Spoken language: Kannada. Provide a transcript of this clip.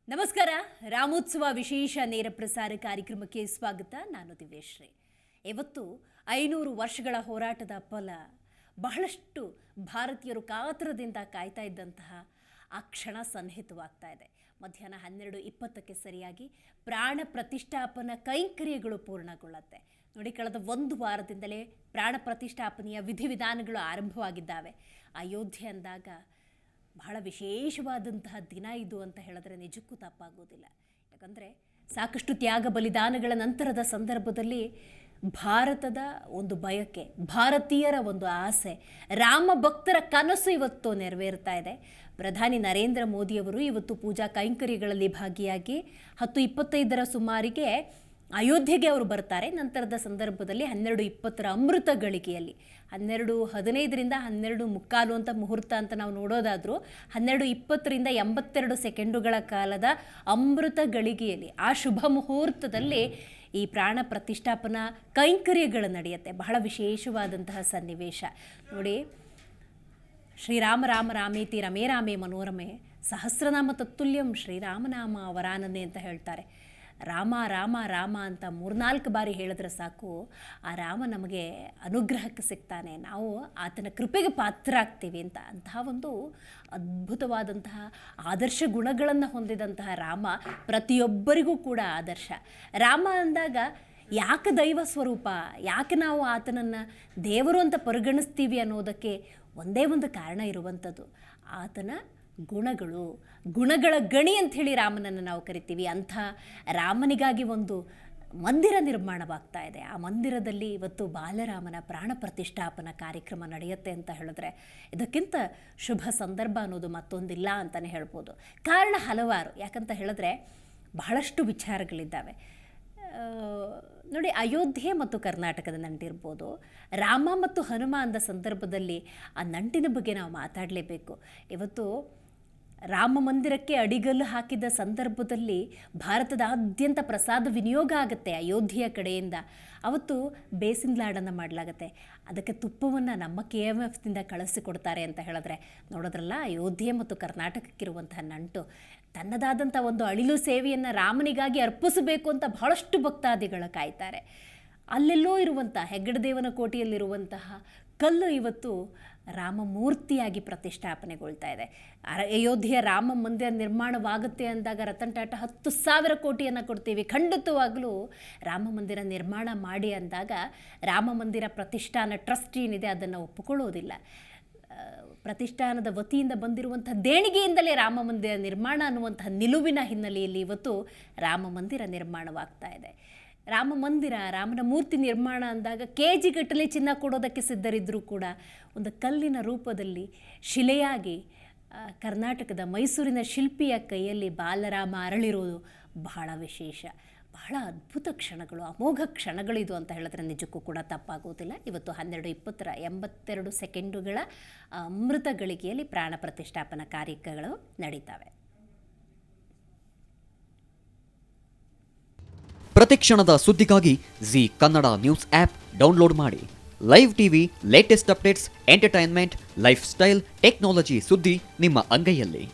ನಮಸ್ಕಾರ. ರಾಮೋತ್ಸವ ವಿಶೇಷ ನೇರ ಪ್ರಸಾರ ಕಾರ್ಯಕ್ರಮಕ್ಕೆ ಸ್ವಾಗತ. ನಾನು ದಿವ್ಯಶ್ರೀ. ಇವತ್ತು 500 ವರ್ಷಗಳ ಹೋರಾಟದ ಫಲ, ಬಹಳಷ್ಟು ಭಾರತೀಯರು ಕಾತರದಿಂದ ಕಾಯ್ತಾ ಇದ್ದಂತಹ ಆ ಕ್ಷಣ ಸನ್ನಿಹಿತವಾಗ್ತಾ ಇದೆ. ಮಧ್ಯಾಹ್ನ 12:20ಕ್ಕೆ ಸರಿಯಾಗಿ ಪ್ರಾಣ ಪ್ರತಿಷ್ಠಾಪನಾ ಕೈಂಕರ್ಯಗಳು ಪೂರ್ಣಗೊಳ್ಳುತ್ತೆ. ನೋಡಿ, ಕಳೆದ ಒಂದು ವಾರದಿಂದಲೇ ಪ್ರಾಣ ಪ್ರತಿಷ್ಠಾಪನೆಯ ವಿಧಿವಿಧಾನಗಳು ಆರಂಭವಾಗಿದ್ದಾವೆ. ಅಯೋಧ್ಯೆ ಅಂದಾಗ ಬಹಳ ವಿಶೇಷವಾದಂತಹ ದಿನ ಇದು ಅಂತ ಹೇಳಿದ್ರೆ ನಿಜಕ್ಕೂ ತಪ್ಪಾಗೋದಿಲ್ಲ. ಯಾಕಂದರೆ ಸಾಕಷ್ಟು ತ್ಯಾಗ ಬಲಿದಾನಗಳ ನಂತರದ ಸಂದರ್ಭದಲ್ಲಿ ಭಾರತದ ಒಂದು ಬಯಕೆ, ಭಾರತೀಯರ ಒಂದು ಆಸೆ, ರಾಮ ಭಕ್ತರ ಕನಸು ಇವತ್ತು ನೆರವೇರ್ತಾ ಇದೆ. ಪ್ರಧಾನಿ ನರೇಂದ್ರ ಮೋದಿಯವರು ಇವತ್ತು ಪೂಜಾ ಕೈಂಕರ್ಯಗಳಲ್ಲಿ ಭಾಗಿಯಾಗಿ 10:25 ಸುಮಾರಿಗೆ ಅಯೋಧ್ಯೆಗೆ ಅವರು ಬರ್ತಾರೆ. ನಂತರದ ಸಂದರ್ಭದಲ್ಲಿ 12:20 ಅಮೃತ ಗಳಿಗೆಯಲ್ಲಿ 12:15 12:45 ಅಂತ ಮುಹೂರ್ತ ಅಂತ ನಾವು ನೋಡೋದಾದರೂ 12:20 82 ಸೆಕೆಂಡುಗಳ ಕಾಲದ ಅಮೃತ ಗಳಿಗೆಯಲ್ಲಿ ಆ ಶುಭ ಮುಹೂರ್ತದಲ್ಲಿ ಈ ಪ್ರಾಣ ಪ್ರತಿಷ್ಠಾಪನಾ ಕೈಂಕರ್ಯಗಳು ನಡೆಯುತ್ತೆ. ಬಹಳ ವಿಶೇಷವಾದಂತಹ ಸನ್ನಿವೇಶ ನೋಡಿ. ಶ್ರೀರಾಮ ರಾಮ ರಾಮೇತಿ ರಮೇ ರಾಮೇ ಮನೋರಮೆ ಸಹಸ್ರನಾಮ ತತ್ತುಲ್ಯಂ ಶ್ರೀರಾಮನಾಮ ವರಾನನೆ ಅಂತ ಹೇಳ್ತಾರೆ. ರಾಮ ರಾಮ ರಾಮ ಅಂತ 3-4 ಬಾರಿ ಹೇಳಿದ್ರೆ ಸಾಕು, ಆ ರಾಮ ನಮಗೆ ಅನುಗ್ರಹಕ್ಕೆ ಸಿಗ್ತಾನೆ, ನಾವು ಆತನ ಕೃಪೆಗೆ ಪಾತ್ರರಾಗ್ತೀವಿ ಅಂತ. ಅಂತಹ ಒಂದು ಅದ್ಭುತವಾದಂತಹ ಆದರ್ಶ ಗುಣಗಳನ್ನು ಹೊಂದಿದಂತಹ ರಾಮ ಪ್ರತಿಯೊಬ್ಬರಿಗೂ ಕೂಡ ಆದರ್ಶ. ರಾಮ ಅಂದಾಗ ಯಾಕೆ ದೈವ ಸ್ವರೂಪ, ಯಾಕೆ ನಾವು ಆತನನ್ನು ದೇವರು ಅಂತ ಪರಿಗಣಿಸ್ತೀವಿ ಅನ್ನೋದಕ್ಕೆ ಒಂದೇ ಒಂದು ಕಾರಣ ಇರುವಂಥದ್ದು, ಆತನ ಗುಣಗಳ ಗಣಿ ಅಂಥೇಳಿ ರಾಮನನ್ನು ನಾವು ಕರಿತೀವಿ. ಅಂಥ ರಾಮನಿಗಾಗಿ ಒಂದು ಮಂದಿರ ನಿರ್ಮಾಣವಾಗ್ತಾ ಇದೆ. ಆ ಮಂದಿರದಲ್ಲಿ ಇವತ್ತು ಬಾಲರಾಮನ ಪ್ರಾಣ ಪ್ರತಿಷ್ಠಾಪನಾ ಕಾರ್ಯಕ್ರಮ ನಡೆಯುತ್ತೆ ಅಂತ ಹೇಳಿದ್ರೆ ಇದಕ್ಕಿಂತ ಶುಭ ಸಂದರ್ಭ ಅನ್ನೋದು ಮತ್ತೊಂದಿಲ್ಲ ಅಂತಲೇ ಹೇಳ್ಬೋದು. ಕಾರಣ ಹಲವಾರು. ಯಾಕಂತ ಹೇಳಿದ್ರೆ ಬಹಳಷ್ಟು ವಿಚಾರಗಳಿದ್ದಾವೆ ನೋಡಿ. ಅಯೋಧ್ಯೆ ಮತ್ತು ಕರ್ನಾಟಕದ ನಂಟಿರ್ಬೋದು, ರಾಮ ಮತ್ತು ಹನುಮ ಅಂದ ಸಂದರ್ಭದಲ್ಲಿ ಆ ನಂಟಿನ ಬಗ್ಗೆ ನಾವು ಮಾತಾಡಲೇಬೇಕು. ಇವತ್ತು ರಾಮ ಮಂದಿರಕ್ಕೆ ಅಡಿಗಲ್ಲು ಹಾಕಿದ ಸಂದರ್ಭದಲ್ಲಿ ಭಾರತದಾದ್ಯಂತ ಪ್ರಸಾದ ವಿನಿಯೋಗ ಆಗುತ್ತೆ ಅಯೋಧ್ಯೆಯ ಕಡೆಯಿಂದ. ಅವತ್ತು ಬೇಸಿನ್ ಲಾಡನ್ನು ಮಾಡಲಾಗತ್ತೆ. ಅದಕ್ಕೆ ತುಪ್ಪವನ್ನು ನಮ್ಮ KMFದಿಂದ ಕಳಿಸಿಕೊಡ್ತಾರೆ ಅಂತ ಹೇಳಿದ್ರೆ ನೋಡೋದ್ರಲ್ಲ, ಅಯೋಧ್ಯೆ ಮತ್ತು ಕರ್ನಾಟಕಕ್ಕಿರುವಂತಹ ನಂಟು. ತನ್ನದಾದಂಥ ಒಂದು ಅಳಿಲು ಸೇವೆಯನ್ನು ರಾಮನಿಗಾಗಿ ಅರ್ಪಿಸಬೇಕು ಅಂತ ಬಹಳಷ್ಟು ಭಕ್ತಾದಿಗಳು ಕಾಯ್ತಾರೆ. ಅಲ್ಲೆಲ್ಲೋ ಇರುವಂಥ ಹೆಗ್ಗಡದೇವನ ಕೋಟೆಯಲ್ಲಿರುವಂತಹ ಕಲ್ಲು ಇವತ್ತು ರಾಮ ಮೂರ್ತಿಯಾಗಿ ಪ್ರತಿಷ್ಠಾಪನೆಗೊಳ್ತಾ ಇದೆ. ಅಯೋಧ್ಯೆಯ ರಾಮ ಮಂದಿರ ನಿರ್ಮಾಣವಾಗುತ್ತೆ ಅಂದಾಗ ರತನ್ ಟಾಟಾ 10,000 ಕೋಟಿಯನ್ನು ಕೊಡ್ತೀವಿ, ಖಂಡಿತವಾಗಲೂ ರಾಮ ಮಂದಿರ ನಿರ್ಮಾಣ ಮಾಡಿ ಅಂದಾಗ ರಾಮ ಮಂದಿರ ಪ್ರತಿಷ್ಠಾನ ಟ್ರಸ್ಟ್ ಏನಿದೆ ಅದನ್ನು ಒಪ್ಪಿಕೊಳ್ಳೋದಿಲ್ಲ. ಪ್ರತಿಷ್ಠಾನದ ವತಿಯಿಂದ ಬಂದಿರುವಂಥ ದೇಣಿಗೆಯಿಂದಲೇ ರಾಮ ಮಂದಿರ ನಿರ್ಮಾಣ ಅನ್ನುವಂಥ ನಿಲುವಿನ ಹಿನ್ನೆಲೆಯಲ್ಲಿ ಇವತ್ತು ರಾಮ ಮಂದಿರ ನಿರ್ಮಾಣವಾಗ್ತಾ ಇದೆ. ರಾಮ ಮಂದಿರ, ರಾಮನ ಮೂರ್ತಿ ನಿರ್ಮಾಣ ಅಂದಾಗ KG ಗಟ್ಟಲೆ ಚಿನ್ನ ಕೊಡೋದಕ್ಕೆ ಸಿದ್ಧರಿದ್ದರೂ ಕೂಡ ಒಂದು ಕಲ್ಲಿನ ರೂಪದಲ್ಲಿ ಶಿಲೆಯಾಗಿ ಕರ್ನಾಟಕದ ಮೈಸೂರಿನ ಶಿಲ್ಪಿಯ ಕೈಯಲ್ಲಿ ಬಾಲರಾಮ ಅರಳಿರೋದು ಬಹಳ ವಿಶೇಷ. ಬಹಳ ಅದ್ಭುತ ಕ್ಷಣಗಳು, ಅಮೋಘ ಕ್ಷಣಗಳಿದು ಅಂತ ಹೇಳಿದ್ರೆ ನಿಜಕ್ಕೂ ಕೂಡ ತಪ್ಪಾಗೋದಿಲ್ಲ. ಇವತ್ತು 12:20 82 ಸೆಕೆಂಡುಗಳ ಅಮೃತ ಗಳಿಗೆಯಲ್ಲಿ ಪ್ರಾಣ ಪ್ರತಿಷ್ಠಾಪನಾ ಕಾರ್ಯಕ್ರಮಗಳು ನಡೀತವೆ. ಪ್ರತಿಕ್ಷಣದ ಸುದ್ದಿಗಾಗಿ Zee Kannada news app download ಮಾಡಿ. Live TV, latest updates, entertainment, lifestyle, technology ಸುದ್ದಿ ನಿಮ್ಮ ಅಂಗೈಯಲ್ಲಿ.